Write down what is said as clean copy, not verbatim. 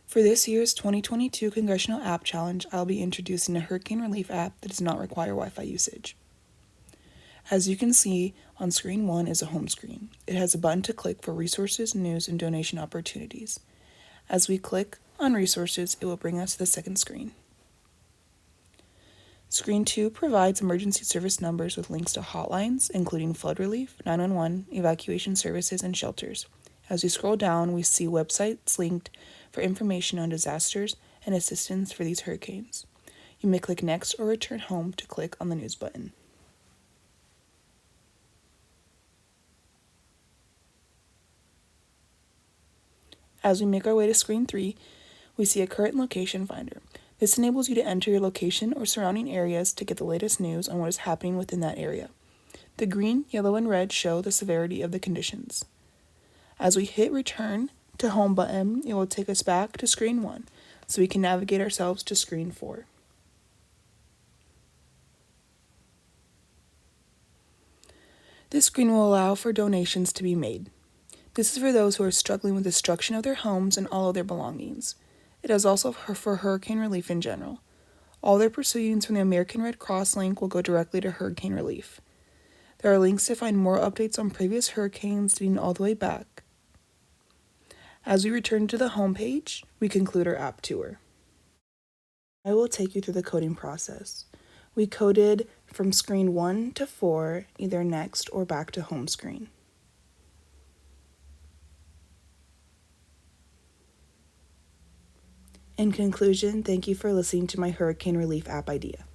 For this year's 2022 Congressional App Challenge, I'll be introducing a hurricane relief app that does not require Wi-Fi usage. As you can see, on screen 1 is a home screen. It has a button to click for resources, news, and donation opportunities. As we click on resources, it will bring us to the second screen. Screen 2 provides emergency service numbers with links to hotlines, including flood relief, 911, evacuation services, and shelters. As we scroll down, we see websites linked for information on disasters and assistance for these hurricanes. You may click Next or Return Home to click on the News button. As we make our way to screen 3, we see a current location finder. This enables you to enter your location or surrounding areas to get the latest news on what is happening within that area. The green, yellow, and red show the severity of the conditions. As we hit Return to Home button, it will take us back to screen 1, so we can navigate ourselves to screen 4. This screen will allow for donations to be made. This is for those who are struggling with destruction of their homes and all of their belongings. It is also for hurricane relief in general. All their proceedings from the American Red Cross link will go directly to hurricane relief. There are links to find more updates on previous hurricanes dating all the way back. As we return to the home page, we conclude our app tour. I will take you through the coding process. We coded from screen 1 to 4, either next or back to home screen. In conclusion, thank you for listening to my hurricane relief app idea.